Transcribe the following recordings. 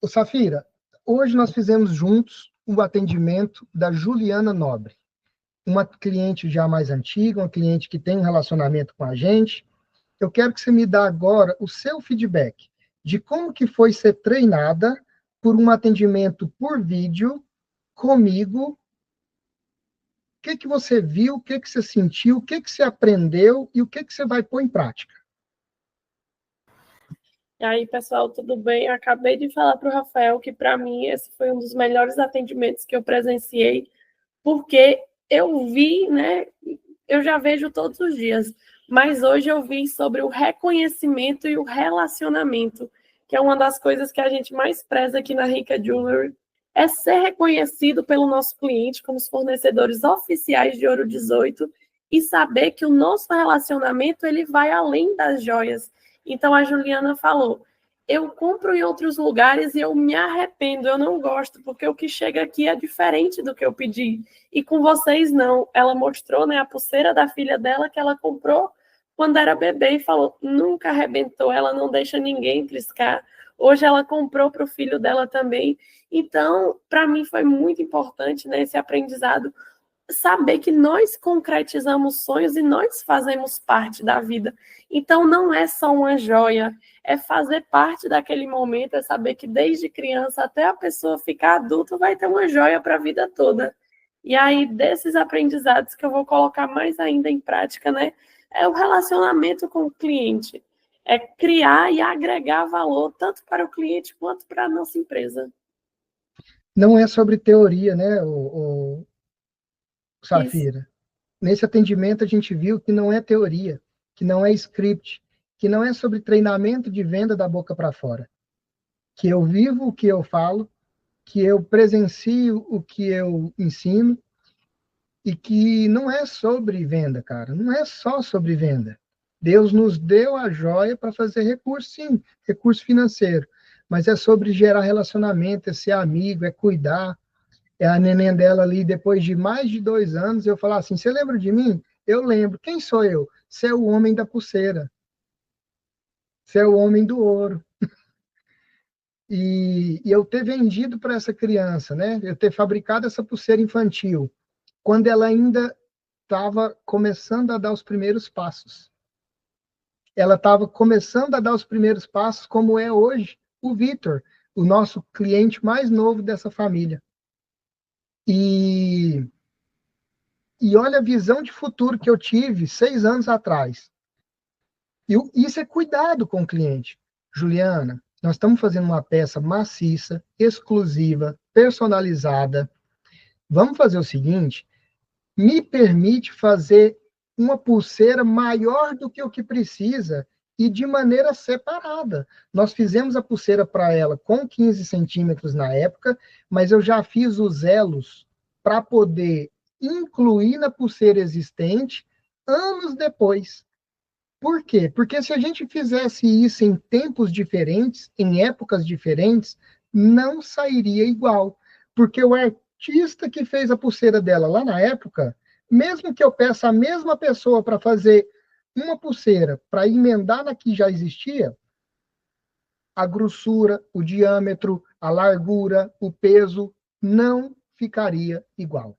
Ô, Safira, hoje nós fizemos juntos o atendimento da Juliana Nobre, uma cliente já mais antiga, uma cliente que tem um relacionamento com a gente. Eu quero que você me dê agora o seu feedback de como que foi ser treinada por um atendimento por vídeo comigo. O que que você viu, o que que você sentiu, o que que você aprendeu e o que que você vai pôr em prática? E aí, pessoal, tudo bem? Eu acabei de falar para o Rafael que, para mim, esse foi um dos melhores atendimentos que eu presenciei, porque eu vi, né? Eu já vejo todos os dias, mas hoje eu vi sobre o reconhecimento e o relacionamento, que é uma das coisas que a gente mais preza aqui na Rica Jewelry, é ser reconhecido pelo nosso cliente como os fornecedores oficiais de Ouro 18 e saber que o nosso relacionamento ele vai além das joias. Então a Juliana falou, eu compro em outros lugares e eu me arrependo, eu não gosto, porque o que chega aqui é diferente do que eu pedi. E com vocês não. Ela mostrou, né, a pulseira da filha dela que ela comprou quando era bebê e falou, nunca arrebentou, ela não deixa ninguém triscar. Hoje ela comprou para o filho dela também. Então, para mim foi muito importante, né, esse aprendizado, saber que nós concretizamos sonhos e nós fazemos parte da vida. Então, não é só uma joia, é fazer parte daquele momento, é saber que desde criança até a pessoa ficar adulta vai ter uma joia para a vida toda. E aí, desses aprendizados que eu vou colocar mais ainda em prática, né, é o relacionamento com o cliente. É criar e agregar valor tanto para o cliente quanto para a nossa empresa. Não é sobre teoria, né, Isso. Safira? Nesse atendimento, a gente viu que não é teoria, que não é script, que não é sobre treinamento de venda da boca para fora. Que eu vivo o que eu falo, que eu presencio o que eu ensino, e que não é sobre venda, cara. Não é só sobre venda. Deus nos deu a joia para fazer recurso, sim, recurso financeiro. Mas é sobre gerar relacionamento, é ser amigo, é cuidar. É a neném dela ali, depois de mais de 2 anos, eu falar assim: você lembra de mim? Eu lembro. Quem sou eu? Você é o homem da pulseira. Você é o homem do ouro. E eu ter vendido para essa criança, né? Eu ter fabricado essa pulseira infantil, quando ela ainda estava começando a dar os primeiros passos. Ela estava começando a dar os primeiros passos, como é hoje o Vitor, o nosso cliente mais novo dessa família. E, e olha a visão de futuro que eu tive 6 anos atrás. E isso é cuidado com o cliente. Juliana, nós estamos fazendo uma peça maciça, exclusiva, personalizada. Vamos fazer o seguinte: me permite fazer uma pulseira maior do que o que precisa e de maneira separada. Nós fizemos a pulseira para ela com 15 centímetros na época, mas eu já fiz os elos para poder incluir na pulseira existente anos depois. Por quê? Porque se a gente fizesse isso em tempos diferentes, em épocas diferentes, não sairia igual. Porque o artista que fez a pulseira dela lá na época, mesmo que eu peça a mesma pessoa para fazer uma pulseira para emendar na que já existia, a grossura, o diâmetro, a largura, o peso não ficaria igual.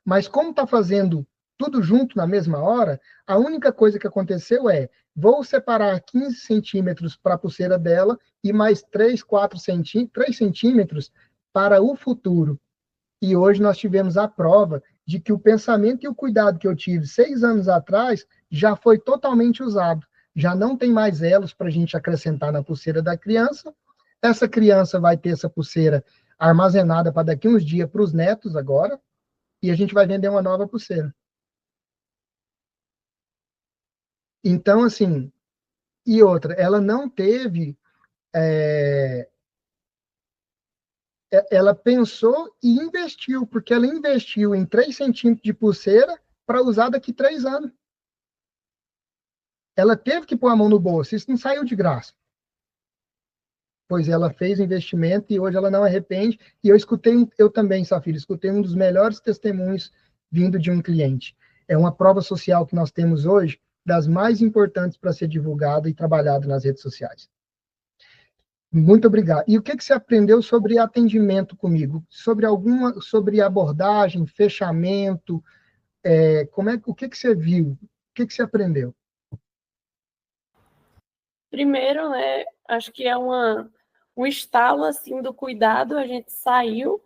Mas como está fazendo tudo junto na mesma hora, a única coisa que aconteceu é, vou separar 15 centímetros para a pulseira dela e mais 3, 4 centímetros, 3 centímetros para o futuro. E hoje nós tivemos a prova de que o pensamento e o cuidado que eu tive 6 anos atrás já foi totalmente usado. Já não tem mais elos para a gente acrescentar na pulseira da criança. Essa criança vai ter essa pulseira armazenada para daqui uns dias para os netos agora, e a gente vai vender uma nova pulseira. Então, assim, e outra, ela não teve. Ela pensou e investiu, porque ela investiu em 3 centímetros de pulseira para usar daqui 3 anos. Ela teve que pôr a mão no bolso, isso não saiu de graça. Pois ela fez o investimento e hoje ela não arrepende. E eu também, Safira, escutei um dos melhores testemunhos vindo de um cliente. É uma prova social que nós temos hoje, das mais importantes para ser divulgada e trabalhada nas redes sociais. Muito obrigado. E o que você aprendeu sobre atendimento comigo? Sobre abordagem, fechamento, o que você viu? O que você aprendeu? Primeiro, né, acho que é um estalo assim do cuidado. A gente saiu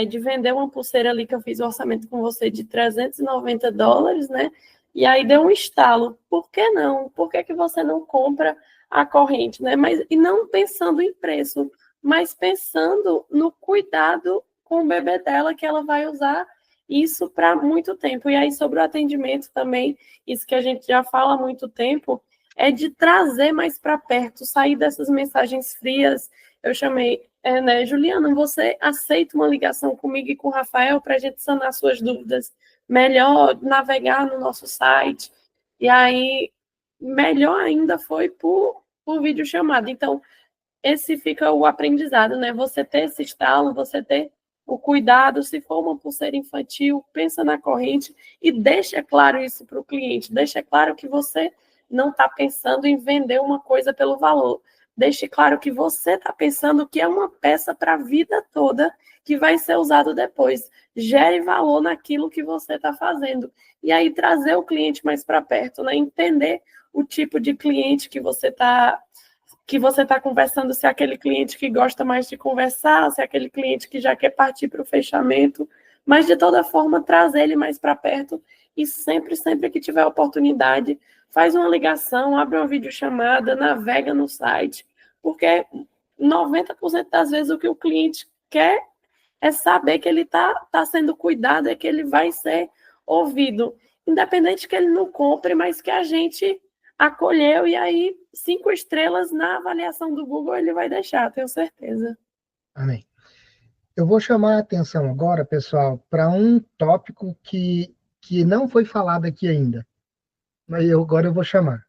de vender uma pulseira ali que eu fiz o orçamento com você de $390, né? E aí deu um estalo. Por que não? Por que você não compra a corrente, né? Mas e não pensando em preço, mas pensando no cuidado com o bebê dela, que ela vai usar isso para muito tempo. E aí sobre o atendimento também, isso que a gente já fala há muito tempo, é de trazer mais para perto, sair dessas mensagens frias. Eu chamei, né, Juliana, você aceita uma ligação comigo e com o Rafael para a gente sanar suas dúvidas? Melhor navegar no nosso site. E aí, melhor ainda foi por videochamada. Então, esse fica o aprendizado, né? Você ter esse estalo, você ter o cuidado, se for uma pulseira infantil, pensa na corrente e deixa claro isso para o cliente, deixa claro que você não está pensando em vender uma coisa pelo valor, deixe claro que você está pensando que é uma peça para a vida toda que vai ser usado depois, gere valor naquilo que você está fazendo, e aí trazer o cliente mais para perto, né? Entender o tipo de cliente que você está conversando, se é aquele cliente que gosta mais de conversar, se é aquele cliente que já quer partir para o fechamento, mas de toda forma trazer ele mais para perto e sempre que tiver oportunidade, faz uma ligação, abre uma videochamada, navega no site, porque 90% das vezes o que o cliente quer é saber que ele tá sendo cuidado, é que ele vai ser ouvido, independente que ele não compre, mas que a gente acolheu, e aí 5 estrelas na avaliação do Google ele vai deixar, tenho certeza. Amém. Eu vou chamar a atenção agora, pessoal, para um tópico que não foi falado aqui ainda, mas agora eu vou chamar.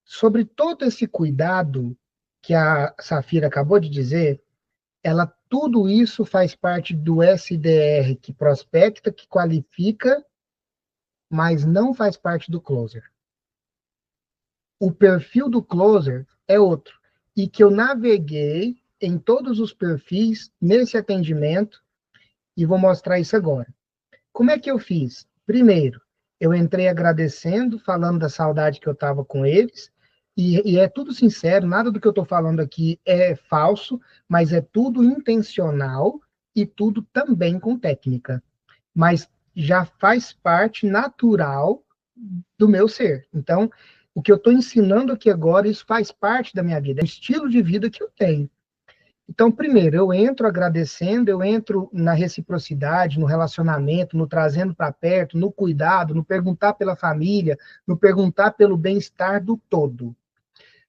Sobre todo esse cuidado que a Safira acabou de dizer, tudo isso faz parte do SDR, que prospecta, que qualifica, mas não faz parte do closer. O perfil do closer é outro. E que eu naveguei em todos os perfis nesse atendimento e vou mostrar isso agora. Como é que eu fiz? Primeiro, eu entrei agradecendo, falando da saudade que eu estava com eles, e é tudo sincero, nada do que eu estou falando aqui é falso, mas é tudo intencional e tudo também com técnica. Mas já faz parte natural do meu ser. Então, o que eu estou ensinando aqui agora, isso faz parte da minha vida, é o estilo de vida que eu tenho. Então, primeiro, eu entro agradecendo, eu entro na reciprocidade, no relacionamento, no trazendo para perto, no cuidado, no perguntar pela família, no perguntar pelo bem-estar do todo.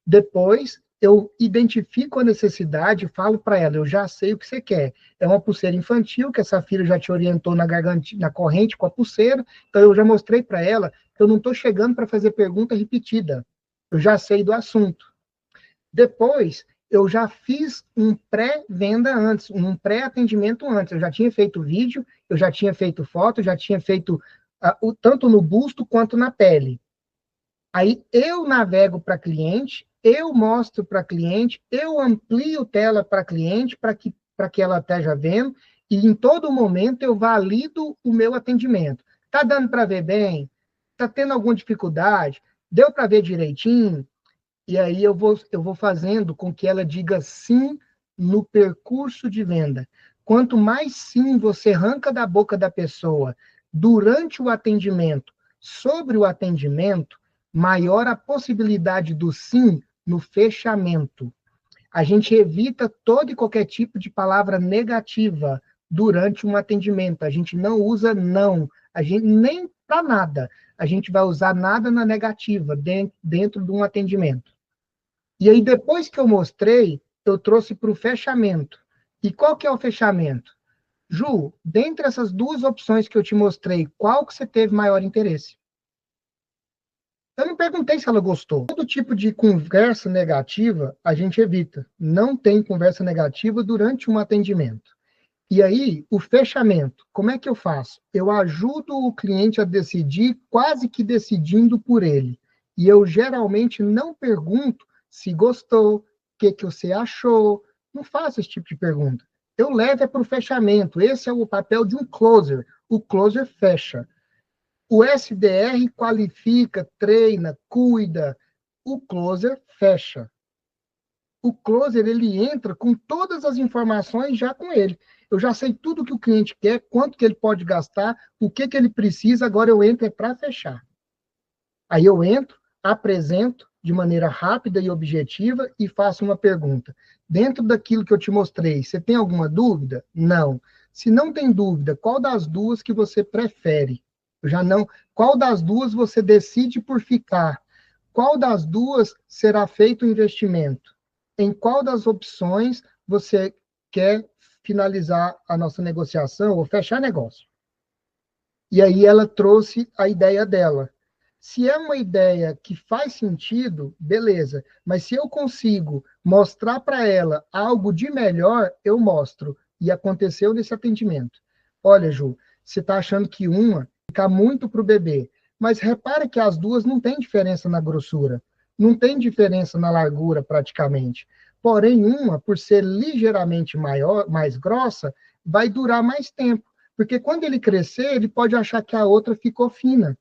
Depois, eu identifico a necessidade e falo para ela, eu já sei o que você quer. É uma pulseira infantil, que a Safira já te orientou na corrente com a pulseira, então eu já mostrei para ela que eu não estou chegando para fazer pergunta repetida. Eu já sei do assunto. Depois, eu já fiz um pré-venda antes, um pré-atendimento antes. Eu já tinha feito vídeo, eu já tinha feito foto, já tinha feito tanto no busto quanto na pele. Aí eu navego para cliente, eu mostro para cliente, eu amplio tela para cliente para que ela esteja vendo, e em todo momento eu valido o meu atendimento. Está dando para ver bem? Está tendo alguma dificuldade? Deu para ver direitinho? E aí eu vou fazendo com que ela diga sim no percurso de venda. Quanto mais sim você arranca da boca da pessoa durante o atendimento, sobre o atendimento, maior a possibilidade do sim no fechamento. A gente evita todo e qualquer tipo de palavra negativa durante um atendimento. A gente não usa não, a gente nem para nada. A gente vai usar nada na negativa dentro de um atendimento. E aí, depois que eu mostrei, eu trouxe para o fechamento. E qual que é o fechamento? Ju, dentre essas duas opções que eu te mostrei, qual que você teve maior interesse? Eu não perguntei se ela gostou. Todo tipo de conversa negativa a gente evita. Não tem conversa negativa durante um atendimento. E aí, o fechamento, como é que eu faço? Eu ajudo o cliente a decidir, quase que decidindo por ele. E eu geralmente não pergunto se gostou, que você achou. Não faça esse tipo de pergunta. Eu levo para o fechamento. Esse é o papel de um closer. O closer fecha. O SDR qualifica, treina, cuida. O closer fecha. O closer, ele entra com todas as informações já com ele. Eu já sei tudo que o cliente quer, quanto que ele pode gastar, o que ele precisa, agora eu entro para fechar. Aí eu entro, apresento de maneira rápida e objetiva e faço uma pergunta. Dentro daquilo que eu te mostrei, você tem alguma dúvida? Não. Se não tem dúvida, qual das duas que você prefere? Eu já não. Qual das duas você decide por ficar? Qual das duas será feito o investimento? Em qual das opções você quer finalizar a nossa negociação ou fechar negócio? E aí ela trouxe a ideia dela. Se é uma ideia que faz sentido, beleza. Mas se eu consigo mostrar para ela algo de melhor, eu mostro. E aconteceu nesse atendimento. Olha, Ju, você está achando que uma fica muito para o bebê. Mas repara que as duas não têm diferença na grossura. Não tem diferença na largura, praticamente. Porém, uma, por ser ligeiramente maior, mais grossa, vai durar mais tempo. Porque quando ele crescer, ele pode achar que a outra ficou fina.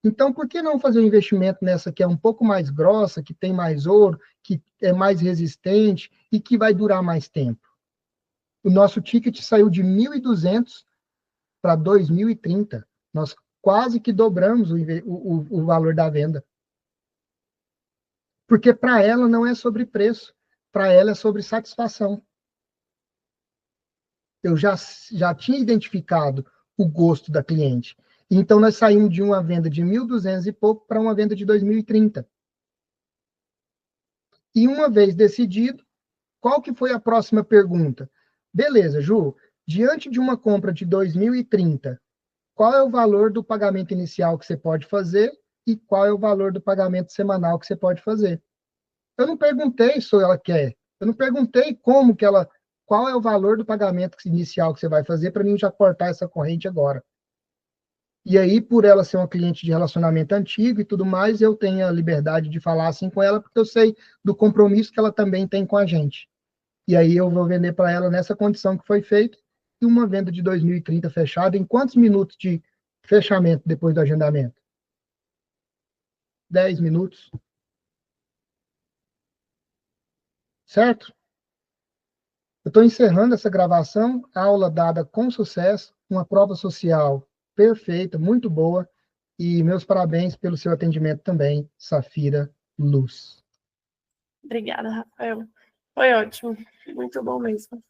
Então, por que não fazer um investimento nessa que é um pouco mais grossa, que tem mais ouro, que é mais resistente e que vai durar mais tempo? O nosso ticket saiu de 1.200 para 2.030. Nós quase que dobramos o valor da venda. Porque para ela não é sobre preço, para ela é sobre satisfação. Eu já tinha identificado o gosto da cliente. Então, nós saímos de uma venda de 1.200 e pouco para uma venda de 2.030. E uma vez decidido, qual que foi a próxima pergunta? Beleza, Ju, diante de uma compra de 2.030, qual é o valor do pagamento inicial que você pode fazer e qual é o valor do pagamento semanal que você pode fazer? Eu não perguntei se ela quer, eu não perguntei como que ela, qual é o valor do pagamento inicial que você vai fazer para mim já cortar essa corrente agora. E aí, por ela ser uma cliente de relacionamento antigo e tudo mais, eu tenho a liberdade de falar assim com ela, porque eu sei do compromisso que ela também tem com a gente. E aí eu vou vender para ela nessa condição que foi feita, e uma venda de 2.030 fechada, em quantos minutos de fechamento depois do agendamento? 10 minutos. Certo? Eu estou encerrando essa gravação, aula dada com sucesso, uma prova social perfeita, muito boa, e meus parabéns pelo seu atendimento também, Safira Luz. Obrigada, Rafael. Foi ótimo. Muito bom mesmo.